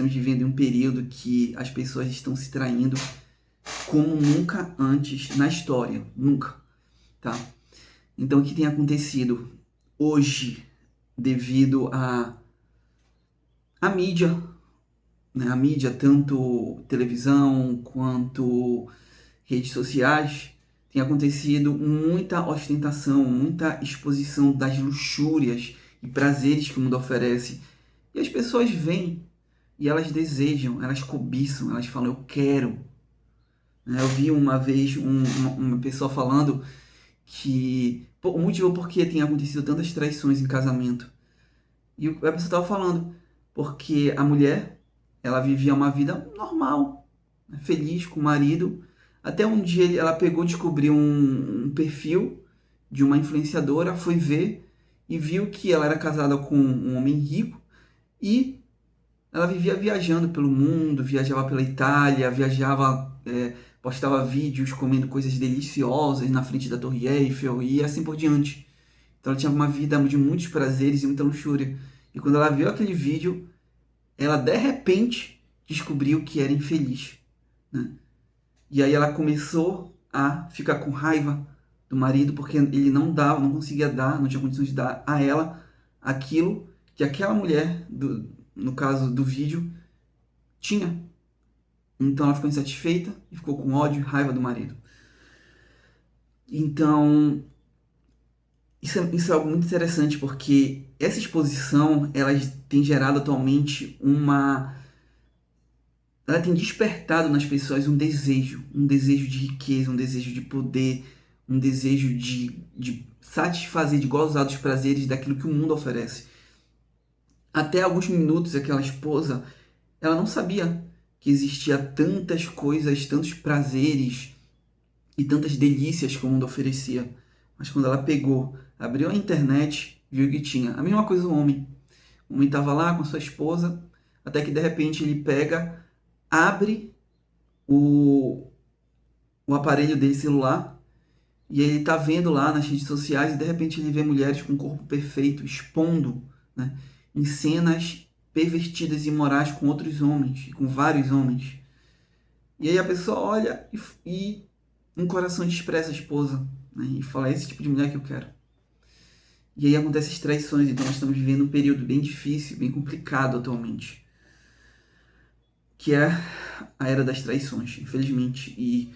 Estamos vivendo um período que as pessoas estão se traindo como nunca antes na história, nunca, tá? Então, o que tem acontecido hoje, devido à mídia, né? A mídia, tanto televisão quanto redes sociais, tem acontecido muita ostentação, muita exposição das luxúrias e prazeres que o mundo oferece. E as pessoas veem e elas desejam, elas cobiçam, elas falam, eu quero. Eu vi uma vez uma pessoa falando que o motivo por que tem acontecido tantas traições em casamento. E a pessoa estava falando, porque a mulher, ela vivia uma vida normal, né, feliz com o marido, até um dia ela pegou, descobriu um perfil de uma influenciadora, foi ver e viu que ela era casada com um homem rico e ela vivia viajando pelo mundo, viajava pela Itália, postava vídeos comendo coisas deliciosas na frente da Torre Eiffel e assim por diante. Então ela tinha uma vida de muitos prazeres e muita luxúria. E quando ela viu aquele vídeo, ela de repente descobriu que era infeliz, né? E aí ela começou a ficar com raiva do marido porque ele não dava, não conseguia dar, não tinha condições de dar a ela aquilo que aquela mulher, no caso do vídeo, tinha. Então ela ficou insatisfeita e ficou com ódio e raiva do marido. Então, isso é algo muito interessante porque essa exposição, ela tem gerado atualmente ela tem despertado nas pessoas um desejo de riqueza, um desejo de poder, um desejo de satisfazer, de gozar dos prazeres daquilo que o mundo oferece. Até alguns minutos, aquela esposa, ela não sabia que existia tantas coisas, tantos prazeres e tantas delícias que o mundo oferecia. Mas quando ela pegou, abriu a internet, viu que tinha a mesma coisa do homem. O homem estava lá com a sua esposa, até que de repente ele pega, abre o aparelho dele celular e ele está vendo lá nas redes sociais e de repente ele vê mulheres com o corpo perfeito expondo, né, em cenas pervertidas e imorais com outros homens, com vários homens. E aí a pessoa olha e um coração despreza a esposa, né, e fala, é esse tipo de mulher que eu quero. E aí acontecem as traições, então nós estamos vivendo um período bem difícil, bem complicado atualmente, que é a era das traições, infelizmente. E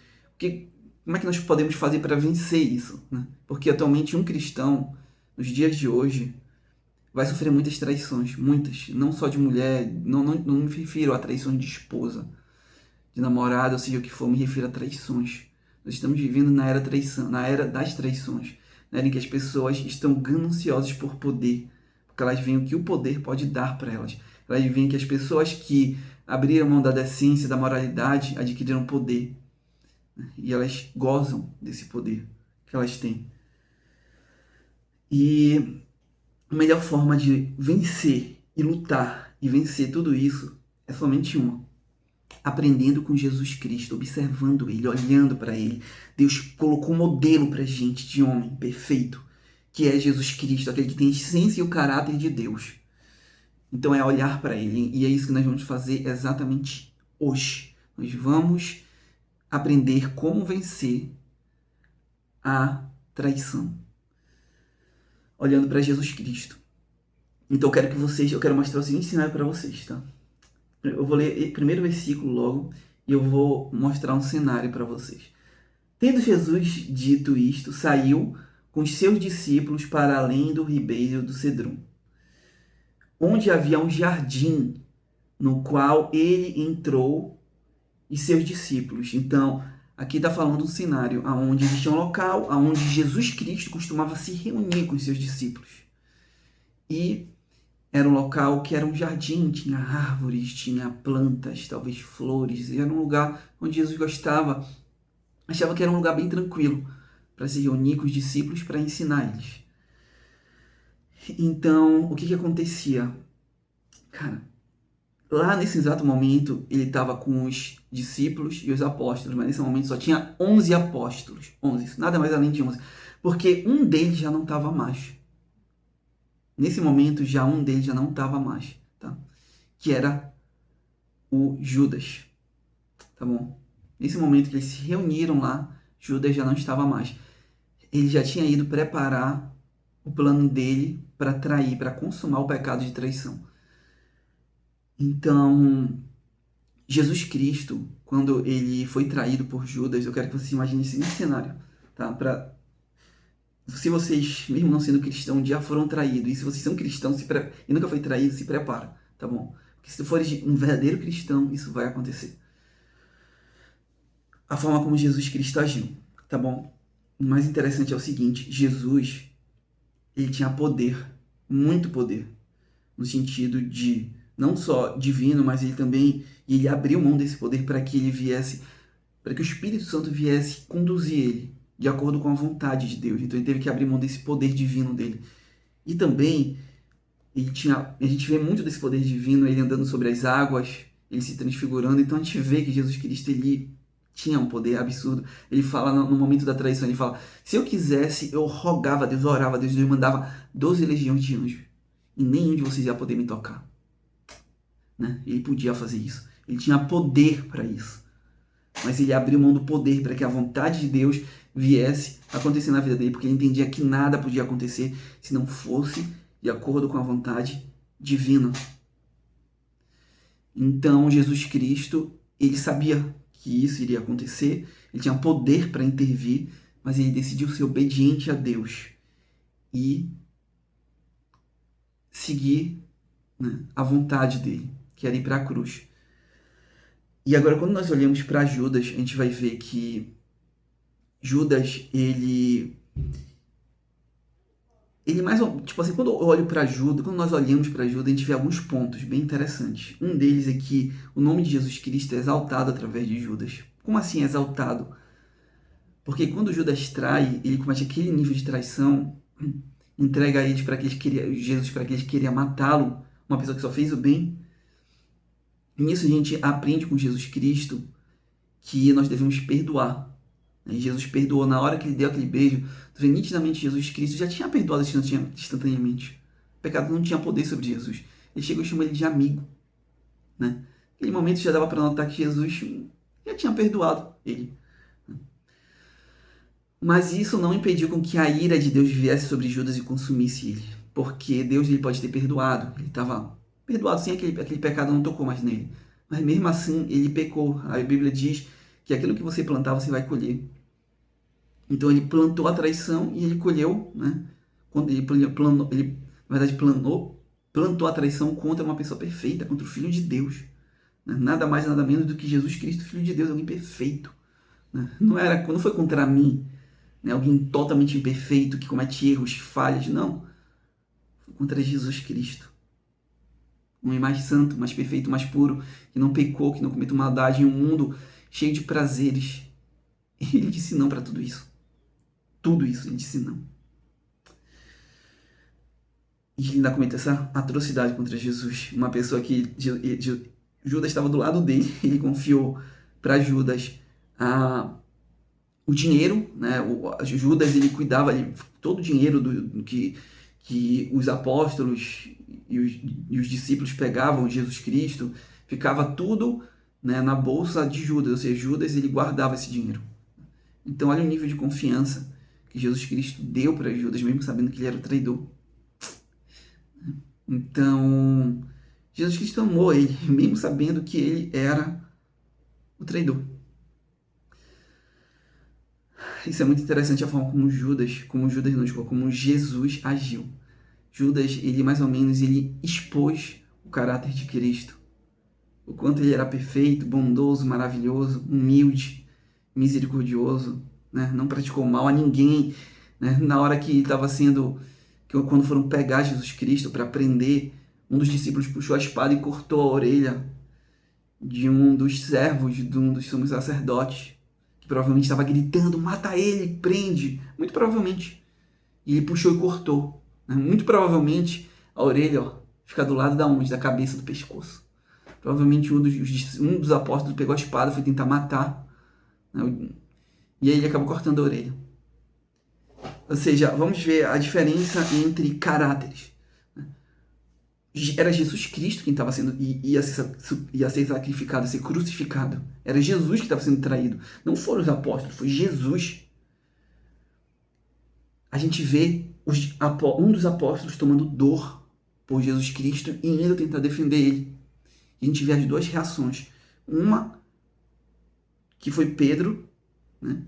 como é que nós podemos fazer para vencer isso, né? Porque atualmente um cristão, nos dias de hoje, vai sofrer muitas traições, muitas, não só de mulher, não me refiro a traições de esposa, de namorada, ou seja, o que for, me refiro a traições. Nós estamos vivendo na era na era das traições, na era em que as pessoas estão gananciosas por poder, porque elas veem o que o poder pode dar para elas. Elas veem que as pessoas que abriram mão da decência, da moralidade, adquiriram poder, né? E elas gozam desse poder que elas têm. E a melhor forma de vencer e lutar e vencer tudo isso é somente uma: aprendendo com Jesus Cristo, observando Ele, olhando para Ele. Deus colocou um modelo para a gente de homem perfeito, que é Jesus Cristo, aquele que tem a essência e o caráter de Deus. Então é olhar para Ele, e é isso que nós vamos fazer exatamente hoje. Nós vamos aprender como vencer a traição, olhando para Jesus Cristo. Então eu quero mostrar o seguinte cenário para vocês, tá? Eu vou ler o primeiro versículo logo e eu vou mostrar um cenário para vocês. Tendo Jesus dito isto, saiu com os seus discípulos para além do ribeiro do Cedron, onde havia um jardim, no qual ele entrou e seus discípulos. Então, aqui está falando um cenário onde existia um local onde Jesus Cristo costumava se reunir com os seus discípulos. E era um local que era um jardim, tinha árvores, tinha plantas, talvez flores. Era um lugar onde Jesus gostava, achava que era um lugar bem tranquilo para se reunir com os discípulos, para ensinar eles. Então, o que acontecia? Cara, lá nesse exato momento, ele estava com os discípulos e os apóstolos, mas nesse momento só tinha 11 apóstolos. 11, nada mais além de 11. Porque um deles já não estava mais. Nesse momento, um deles já não estava mais, tá? Que era o Judas, tá bom? Nesse momento que eles se reuniram lá, Judas já não estava mais. Ele já tinha ido preparar o plano dele para trair, para consumar o pecado de traição. Então, Jesus Cristo, quando ele foi traído por Judas, eu quero que você imagine esse cenário, tá? Se vocês, mesmo não sendo cristãos, já foram traídos, e se vocês são cristãos e nunca foi traído, se prepara, tá bom? Porque se tu fores um verdadeiro cristão, isso vai acontecer. A forma como Jesus Cristo agiu, tá bom? O mais interessante é o seguinte, Jesus, ele tinha poder, muito poder, no sentido de não só divino, mas ele abriu mão desse poder para que ele viesse, para que o Espírito Santo viesse conduzir ele de acordo com a vontade de Deus. Então ele teve que abrir mão desse poder divino dele. E também a gente vê muito desse poder divino, ele andando sobre as águas, ele se transfigurando. Então a gente vê que Jesus Cristo, ele tinha um poder absurdo. Ele fala no momento da traição, ele fala, se eu quisesse, eu rogava a Deus, eu orava a Deus, Deus mandava 12 legiões de anjos. E nenhum de vocês ia poder me tocar. Né? Ele podia fazer isso. Ele tinha poder para isso. Mas ele abriu mão do poder para que a vontade de Deus viesse acontecer na vida dele, porque ele entendia que nada podia acontecer se não fosse de acordo com a vontade divina. Então, Jesus Cristo, ele sabia que isso iria acontecer, ele tinha poder para intervir, mas ele decidiu ser obediente a Deus e seguir, né, a vontade dele, que era ir para a cruz. E agora, quando nós olhamos para Judas, a gente vai ver que Judas, ele mais, tipo assim, quando eu olho para Judas, quando nós olhamos para Judas, a gente vê alguns pontos bem interessantes. Um deles é que o nome de Jesus Cristo é exaltado através de Judas. Como assim exaltado? Porque quando Judas trai, ele comete aquele nível de traição, entrega a eles para aqueles que Jesus para aqueles que queriam matá-lo, uma pessoa que só fez o bem. Nisso a gente aprende com Jesus Cristo que nós devemos perdoar. E Jesus perdoou na hora que ele deu aquele beijo. Nitidamente Jesus Cristo já tinha perdoado instantaneamente. O pecado não tinha poder sobre Jesus. Ele chegou e chamou ele de amigo. Né? Naquele momento já dava para notar que Jesus já tinha perdoado ele. Mas isso não impediu com que a ira de Deus viesse sobre Judas e consumisse ele. Porque Deus ele pode ter perdoado. Ele estava perdoado, sim, aquele pecado não tocou mais nele. Mas mesmo assim, ele pecou. A Bíblia diz que aquilo que você plantar, você vai colher. Então ele plantou a traição e ele colheu, né? Quando ele na verdade plantou a traição contra uma pessoa perfeita, contra o Filho de Deus. Né? Nada mais, nada menos do que Jesus Cristo, Filho de Deus, alguém perfeito. Né? Não foi contra mim, né? Alguém totalmente imperfeito, que comete erros, falhas, não. Foi contra Jesus Cristo. Um homem mais santo, mais perfeito, mais puro, que não pecou, que não cometeu maldade em um mundo cheio de prazeres. E ele disse não para tudo isso. Tudo isso, ele disse não. E ele ainda cometeu essa atrocidade contra Jesus. Uma pessoa que Judas estava do lado dele, ele confiou para Judas o dinheiro, né? Judas ele cuidava todo o dinheiro do que os apóstolos e os discípulos pegavam de Jesus Cristo, ficava tudo, né, na bolsa de Judas, ou seja, Judas ele guardava esse dinheiro. Então olha o nível de confiança que Jesus Cristo deu para Judas, mesmo sabendo que ele era o traidor. Então Jesus Cristo amou ele, mesmo sabendo que ele era o traidor. Isso é muito interessante a forma como como Jesus agiu. Judas, ele mais ou menos, ele expôs o caráter de Cristo. O quanto ele era perfeito, bondoso, maravilhoso, humilde, misericordioso, né? Não praticou mal a ninguém, né? Na hora que estava quando foram pegar Jesus Cristo para prender, um dos discípulos puxou a espada e cortou a orelha de um dos servos, de um dos sumos sacerdotes, que provavelmente estava gritando, mata ele, prende, muito provavelmente. E ele puxou e cortou. Muito provavelmente a orelha fica do lado da onde? Da cabeça, do pescoço. Provavelmente um dos apóstolos pegou a espada, foi tentar matar, né? E aí ele acabou cortando a orelha. Ou seja, vamos ver a diferença entre caráteres. Era Jesus Cristo quem estava sendo, ia ser sacrificado, ia ser crucificado. Era Jesus que estava sendo traído. Não foram os apóstolos, foi Jesus. A gente vê um dos apóstolos tomando dor por Jesus Cristo e indo tentar defender ele. E a gente vê as duas reações. Uma, que foi Pedro, né,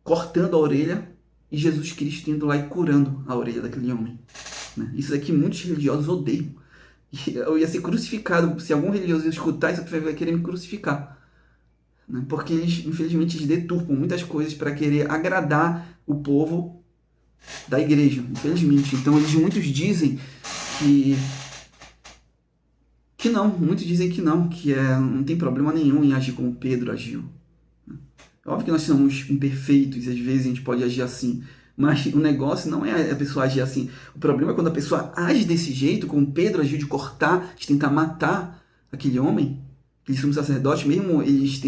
cortando a orelha, e Jesus Cristo indo lá e curando a orelha daquele homem. Né? Isso daqui muitos religiosos odeiam. Eu ia ser crucificado. Se algum religioso escutar isso, vai querer me crucificar. Né? Porque eles, infelizmente, eles deturpam muitas coisas para querer agradar o povo da igreja, infelizmente. Então, muitos dizem que não, muitos dizem que não, não tem problema nenhum em agir como Pedro agiu. Óbvio que nós somos imperfeitos e às vezes a gente pode agir assim, mas o negócio não é a pessoa agir assim. O problema é quando a pessoa age desse jeito, como Pedro agiu, de cortar, de tentar matar aquele homem, aquele sumo sacerdote, mesmo eles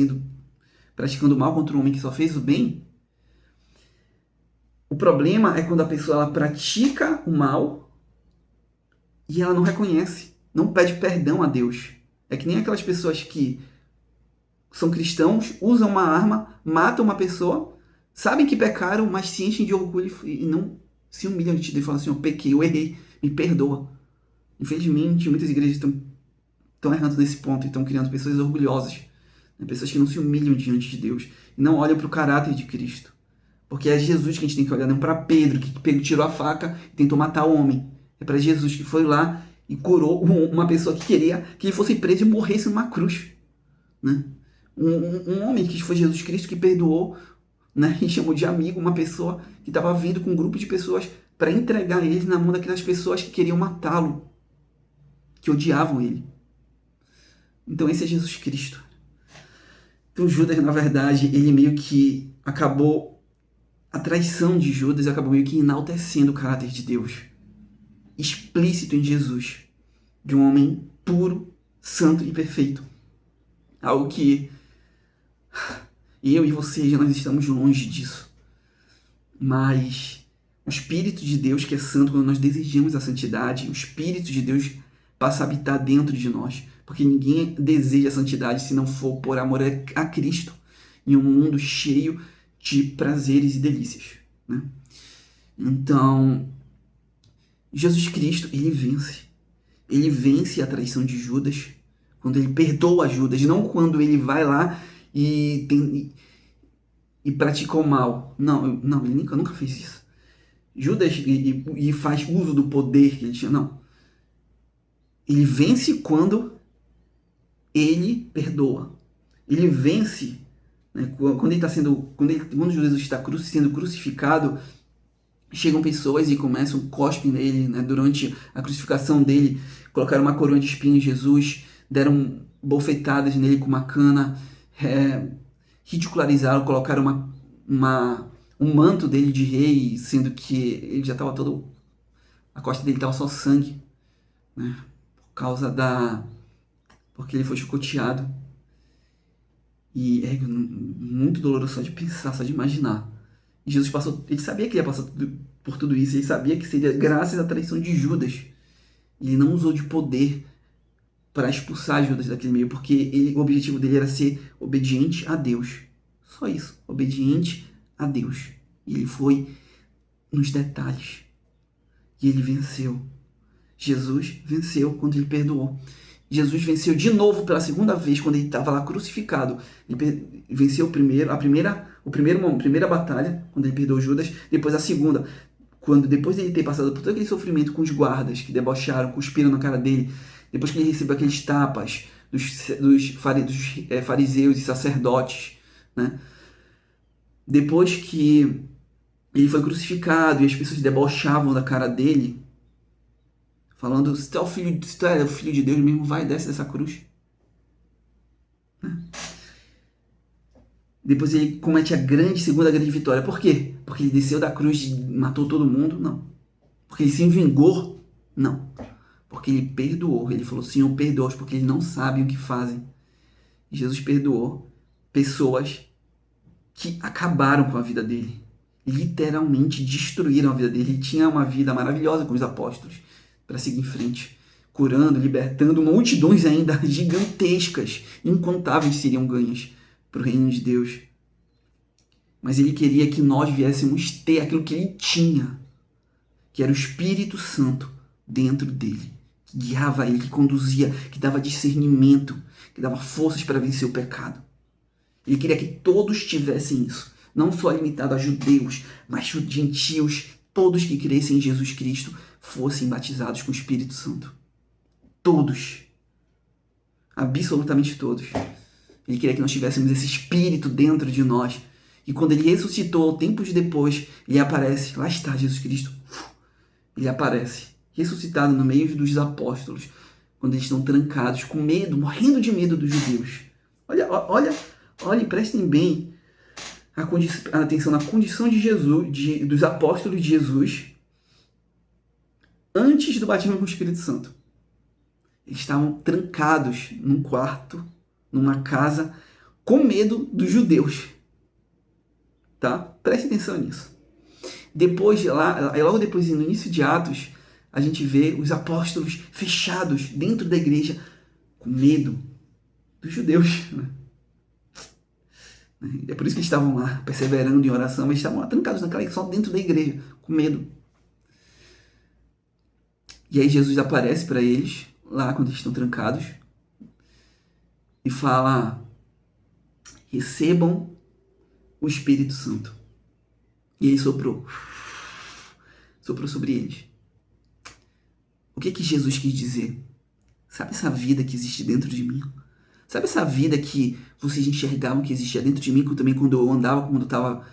praticando mal contra um homem que só fez o bem. O problema é quando a pessoa ela pratica o mal e ela não reconhece, não pede perdão a Deus. É que nem aquelas pessoas que são cristãos, usam uma arma, matam uma pessoa, sabem que pecaram, mas se enchem de orgulho e não se humilham diante de Deus e falam assim, eu pequei, eu errei, me perdoa. Infelizmente, muitas igrejas estão errando nesse ponto e estão criando pessoas orgulhosas, né? Pessoas que não se humilham diante de Deus e não olham para o caráter de Cristo. Porque é Jesus que a gente tem que olhar, não para Pedro, que tirou a faca e tentou matar o homem. É para Jesus que foi lá e curou uma pessoa que queria que ele fosse preso e morresse numa cruz. Né? Um homem que foi Jesus Cristo que perdoou, né, e chamou de amigo uma pessoa que estava vindo com um grupo de pessoas para entregar ele na mão daquelas pessoas que queriam matá-lo, que odiavam ele. Então esse é Jesus Cristo. Então Judas, na verdade, ele meio que acabou, a traição de Judas acabou meio que enaltecendo o caráter de Deus, explícito em Jesus, de um homem puro, santo e perfeito. Algo que eu e você, nós estamos longe disso. Mas o Espírito de Deus, que é santo, quando nós desejamos a santidade, o Espírito de Deus passa a habitar dentro de nós. Porque ninguém deseja a santidade se não for por amor a Cristo, em um mundo cheio de prazeres e delícias. Né? Então, Jesus Cristo, ele vence. Ele vence a traição de Judas, quando ele perdoa Judas, não quando ele vai lá e pratica o mal. Não, ele nunca fez isso. Judas e faz uso do poder que ele tinha. Não. Ele vence quando ele perdoa. Ele vence, né, quando Jesus está sendo crucificado. Chegam pessoas e cospem nele, né, durante a crucificação dele, colocaram uma coroa de espinhos em Jesus, deram bofetadas nele com uma cana, ridicularizaram, colocaram um manto dele de rei, sendo que ele já estava todo... A costa dele estava só sangue, né, porque ele foi chicoteado. E é muito doloroso só de pensar, só de imaginar. E Jesus ele sabia que ia passar por tudo isso, ele sabia que seria graças à traição de Judas. Ele não usou de poder para expulsar Judas daquele meio, porque o objetivo dele era ser obediente a Deus. Só isso, obediente a Deus. E ele foi nos detalhes. E ele venceu. Jesus venceu quando ele perdoou. Jesus venceu de novo pela segunda vez quando ele estava lá crucificado. Ele venceu a primeira batalha, quando ele perdoou Judas, depois a segunda, depois de ele ter passado por todo aquele sofrimento com os guardas que debocharam, cuspiram na cara dele, depois que ele recebeu aqueles tapas dos fariseus e sacerdotes, né? Depois que ele foi crucificado e as pessoas debochavam da cara dele, falando, se tu é o filho de Deus mesmo, vai, desce dessa cruz. Depois ele comete a segunda grande vitória. Por quê? Porque ele desceu da cruz e matou todo mundo? Não. Porque ele se vingou? Não. Porque ele perdoou. Ele falou, Senhor, perdoa-os, porque eles não sabem o que fazem. E Jesus perdoou pessoas que acabaram com a vida dele. Literalmente destruíram a vida dele. Ele tinha uma vida maravilhosa com os apóstolos. para seguir em frente, curando, libertando multidões ainda gigantescas, incontáveis seriam ganhas para o reino de Deus. Mas ele queria que nós viéssemos ter aquilo que ele tinha, que era o Espírito Santo dentro dele, que guiava ele, que conduzia, que dava discernimento, que dava forças para vencer o pecado. Ele queria que todos tivessem isso, não só limitado a judeus, mas gentios, todos que crescem em Jesus Cristo fossem batizados com o Espírito Santo. Todos. Absolutamente todos. Ele queria que nós tivéssemos esse Espírito dentro de nós. E quando ele ressuscitou, tempos depois, ele aparece. Lá está Jesus Cristo. Ele aparece, ressuscitado no meio dos apóstolos, quando eles estão trancados, com medo, morrendo de medo dos judeus. Olha, prestem bem atenção na condição de Jesus, dos apóstolos de Jesus, antes do batismo com o Espírito Santo. Eles estavam trancados num quarto, numa casa, com medo dos judeus. Tá? Preste atenção nisso. Depois, logo depois, no início de Atos, a gente vê os apóstolos fechados dentro da igreja, com medo dos judeus. É por isso que eles estavam lá, perseverando em oração, mas estavam lá trancados só dentro da igreja, com medo. E aí Jesus aparece para eles, lá quando eles estão trancados, e fala: recebam o Espírito Santo. E ele soprou sobre eles. O que Jesus quis dizer? Sabe essa vida que existe dentro de mim? Sabe essa vida que vocês enxergavam que existia dentro de mim, também quando eu andava, quando eu estava,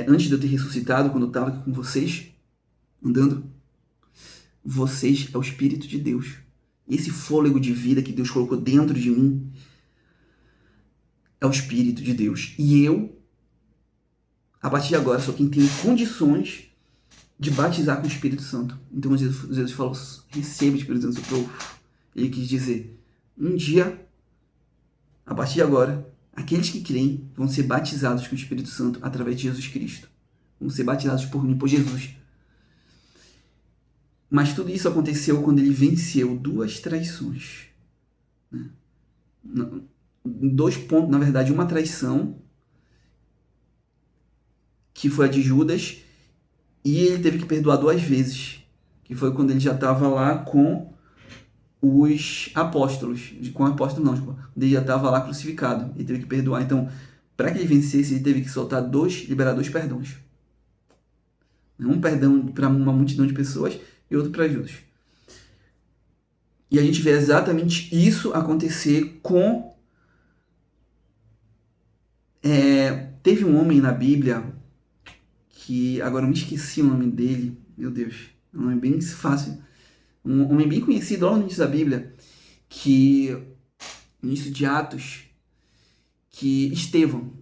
antes de eu ter ressuscitado, quando eu estava com vocês, andando? Vocês é o Espírito de Deus. Esse fôlego de vida que Deus colocou dentro de mim é o Espírito de Deus. E eu, a partir de agora, sou quem tem condições de batizar com o Espírito Santo. Então Jesus falou: receba o Espírito Santo. Ele quis dizer: um dia, a partir de agora, aqueles que creem vão ser batizados com o Espírito Santo através de Jesus Cristo. Vão ser batizados por mim, por Jesus. Mas tudo isso aconteceu quando ele venceu 2 traições. 2 pontos, na verdade, uma traição, que foi a de Judas, e ele teve que perdoar 2 vezes, que foi quando ele já estava lá com os apóstolos, com o apóstolo não, quando ele já estava lá crucificado, ele teve que perdoar. Então, para que ele vencesse, ele teve que liberar 2 perdões. Um perdão para uma multidão de pessoas e outro para Judas. E a gente vê exatamente isso acontecer com... teve um homem na Bíblia, que agora eu me esqueci o nome dele, meu Deus, é um nome bem fácil, um homem bem conhecido lá no início da Bíblia, que, no início de Atos, que o Estevão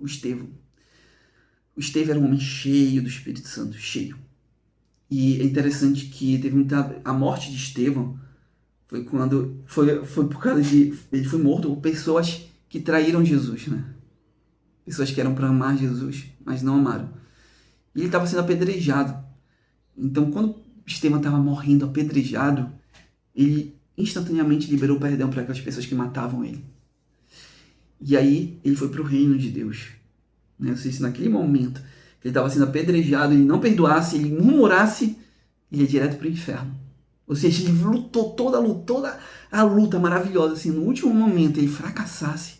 era um homem cheio do Espírito Santo, cheio. E é interessante que a morte de Estevão foi por causa de... ele foi morto por pessoas que traíram Jesus, né? Pessoas que eram para amar Jesus, mas não amaram. E ele estava sendo apedrejado. Então, quando Estevão estava morrendo apedrejado, ele instantaneamente liberou perdão para aquelas pessoas que matavam ele. E aí, ele foi para o reino de Deus. Ou seja, se naquele momento que ele estava sendo apedrejado, ele não perdoasse, ele murmurasse, ele ia direto para o inferno. Ou seja, ele lutou toda a luta maravilhosa. Assim, no último momento, ele fracassasse,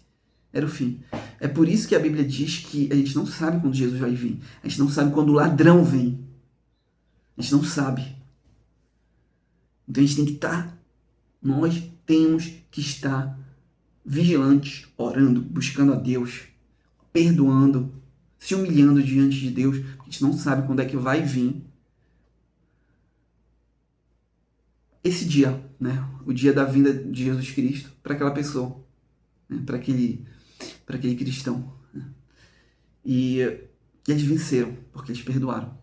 era o fim. É por isso que a Bíblia diz que a gente não sabe quando Jesus vai vir. A gente não sabe quando o ladrão vem. A gente não sabe. Então a gente tem que estar... nós temos que estar vigilantes, orando, buscando a Deus, perdoando, se humilhando diante de Deus. A gente não sabe quando é que vai vir esse dia, né? O dia da vinda de Jesus Cristo para aquela pessoa, né? Para aquele cristão. Né? E eles venceram, porque eles perdoaram.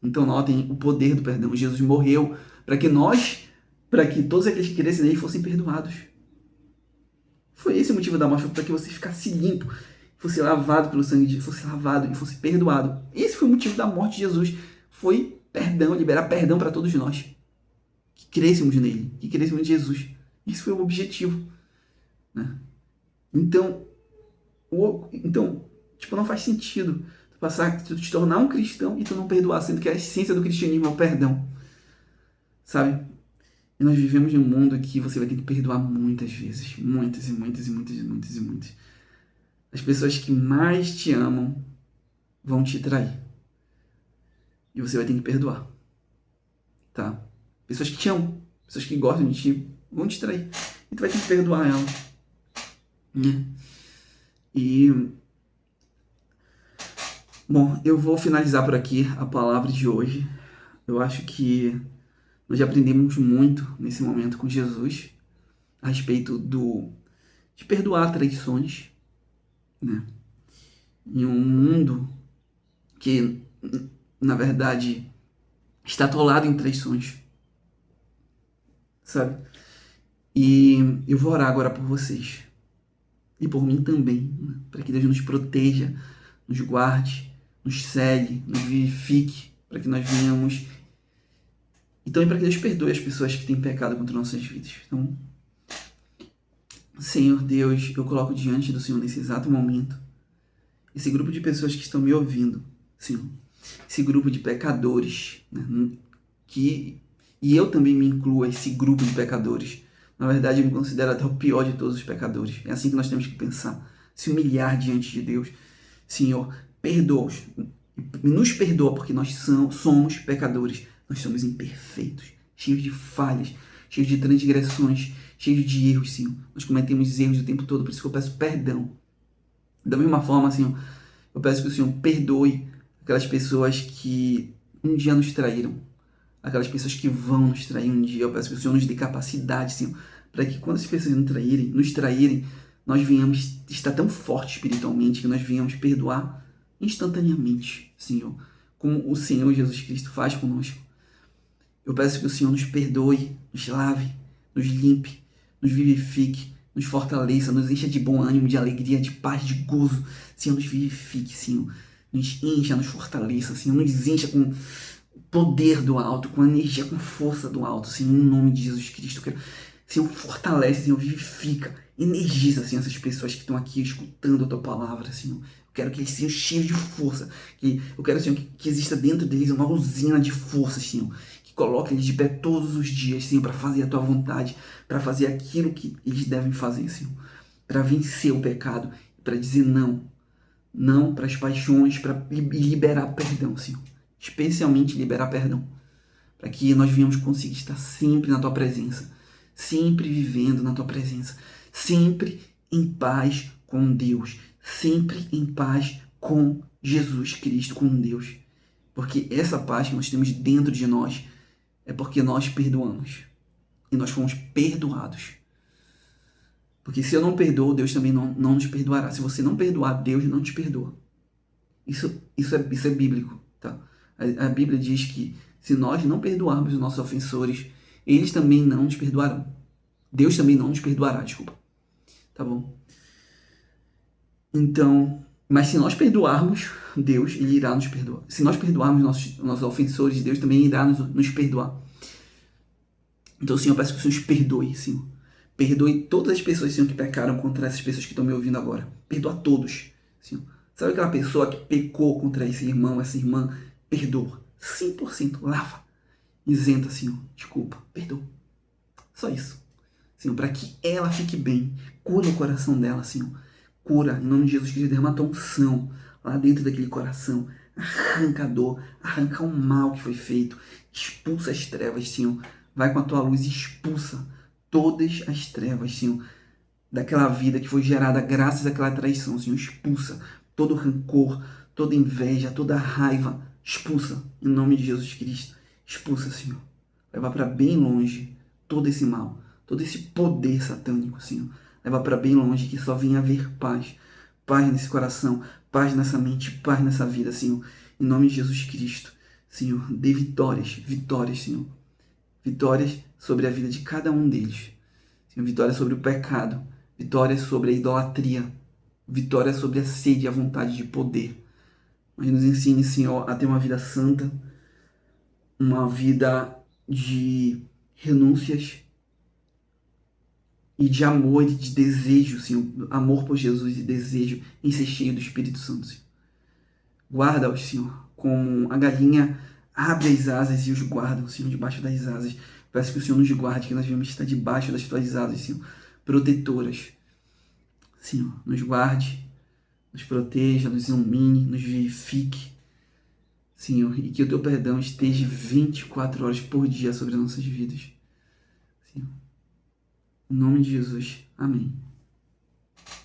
Então notem o poder do perdão. Jesus morreu para que todos aqueles que crescem nele fossem perdoados. Foi esse o motivo da morte, para que você ficasse limpo, fosse lavado pelo sangue de Jesus, fosse lavado e fosse perdoado. Esse foi o motivo da morte de Jesus. Foi perdão, liberar perdão para todos nós. que crescemos nele, que crescemos em Jesus. Isso foi o objetivo, né? Então, tipo, não faz sentido tu te tornar um cristão e tu não perdoar, sendo que a essência do cristianismo é o perdão, sabe? E nós vivemos em um mundo que você vai ter que perdoar muitas vezes, muitas e muitas e muitas e muitas e muitas. As pessoas que mais te amam vão te trair. E você vai ter que perdoar, tá? Pessoas que te amam, pessoas que gostam de ti, vão te trair. E tu vai ter que perdoar elas, né? E, bom, eu vou finalizar por aqui a palavra de hoje. Eu acho que nós já aprendemos muito nesse momento com Jesus a respeito de perdoar traições, né? Em um mundo que, na verdade, está atolado em traições, sabe? E eu vou orar agora por vocês e por mim também, né? Para que Deus nos proteja, nos guarde, nos cele, nos vivifique, para que nós venhamos e também para que Deus perdoe as pessoas que têm pecado contra nossas vidas. Então, Senhor Deus, eu coloco diante do Senhor nesse exato momento esse grupo de pessoas que estão me ouvindo, Senhor, esse grupo de pecadores, né? E eu também me incluo a esse grupo de pecadores. Na verdade, eu me considero até o pior de todos os pecadores. É assim que nós temos que pensar, se humilhar diante de Deus. Senhor, perdoa-os, nos perdoa, porque nós somos pecadores, nós somos imperfeitos, cheios de falhas, cheios de transgressões, cheios de erros, Senhor. Nós cometemos erros o tempo todo, por isso que eu peço perdão. Da mesma forma, Senhor, eu peço que o Senhor perdoe aquelas pessoas que um dia nos traíram, aquelas pessoas que vão nos trair um dia. Eu peço que o Senhor nos dê capacidade, Senhor, para que quando as pessoas nos traírem, nós venhamos estar tão forte espiritualmente que nós venhamos perdoar instantaneamente, Senhor, como o Senhor Jesus Cristo faz conosco. Eu peço que o Senhor nos perdoe, nos lave, nos limpe, nos vivifique, nos fortaleça, nos encha de bom ânimo, de alegria, de paz, de gozo. Senhor, nos vivifique, Senhor. Nos encha, nos fortaleça, Senhor. Nos encha com o poder do alto, com a energia, com a força do alto, Senhor. Em nome de Jesus Cristo. Senhor, fortalece, Senhor, vivifica, energiza, Senhor, essas pessoas que estão aqui escutando a Tua palavra, Senhor. Eu quero que eles sejam cheios de força. Eu quero, Senhor, que exista dentro deles uma usina de força, Senhor. Coloque eles de pé todos os dias, Senhor, para fazer a Tua vontade, para fazer aquilo que eles devem fazer, Senhor. Para vencer o pecado, para dizer não. Não para as paixões, para liberar perdão, Senhor. Especialmente liberar perdão. Para que nós venhamos conseguir estar sempre na Tua presença. Sempre vivendo na Tua presença. Sempre em paz com Deus. Sempre em paz com Jesus Cristo, com Deus. Porque essa paz que nós temos dentro de nós é porque nós perdoamos. E nós fomos perdoados. Porque se eu não perdoo, Deus também não nos perdoará. Se você não perdoar, Deus não te perdoa. Isso é bíblico, tá? A Bíblia diz que se nós não perdoarmos os nossos ofensores, eles também não nos perdoarão. Deus também não nos perdoará, desculpa. Tá bom? Então, mas se nós perdoarmos, Deus, Ele irá nos perdoar. Se nós perdoarmos nossos ofensores, Deus também irá nos perdoar. Então, Senhor, eu peço que o Senhor os perdoe, Senhor. Perdoe todas as pessoas, Senhor, que pecaram contra essas pessoas que estão me ouvindo agora. Perdoa todos, Senhor. Sabe aquela pessoa que pecou contra esse irmão, essa irmã? Perdoa. 100%. Lava. Isenta, Senhor. Desculpa. Perdoa. Só isso. Senhor, para que ela fique bem. Cura o coração dela, Senhor. Cura, em nome de Jesus Cristo, derrama a tua unção lá dentro daquele coração. Arranca a dor, arranca o mal que foi feito. Expulsa as trevas, Senhor. Vai com a tua luz e expulsa todas as trevas, Senhor, daquela vida que foi gerada graças àquela traição, Senhor. Expulsa todo rancor, toda inveja, toda raiva. Expulsa, em nome de Jesus Cristo. Expulsa, Senhor. Leva para bem longe todo esse mal, todo esse poder satânico, Senhor. Leva para bem longe, que só venha haver paz. Paz nesse coração, paz nessa mente, paz nessa vida, Senhor. Em nome de Jesus Cristo, Senhor, dê vitórias, Senhor. Vitórias sobre a vida de cada um deles. Senhor, vitórias sobre o pecado. Vitórias sobre a idolatria. Vitórias sobre a sede e a vontade de poder. Mas nos ensine, Senhor, a ter uma vida santa. Uma vida de renúncias e de amor e de desejo, Senhor, amor por Jesus e desejo em ser cheio do Espírito Santo, Senhor. Guarda-os, Senhor, como a galinha abre as asas e os guarda, Senhor, debaixo das asas. Peço que o Senhor nos guarde, que nós devemos estar debaixo das tuas asas, Senhor, protetoras. Senhor, nos guarde, nos proteja, nos ilumine, nos vivifique, Senhor, e que o teu perdão esteja 24 horas por dia sobre as nossas vidas. Senhor. Em nome de Jesus. Amém.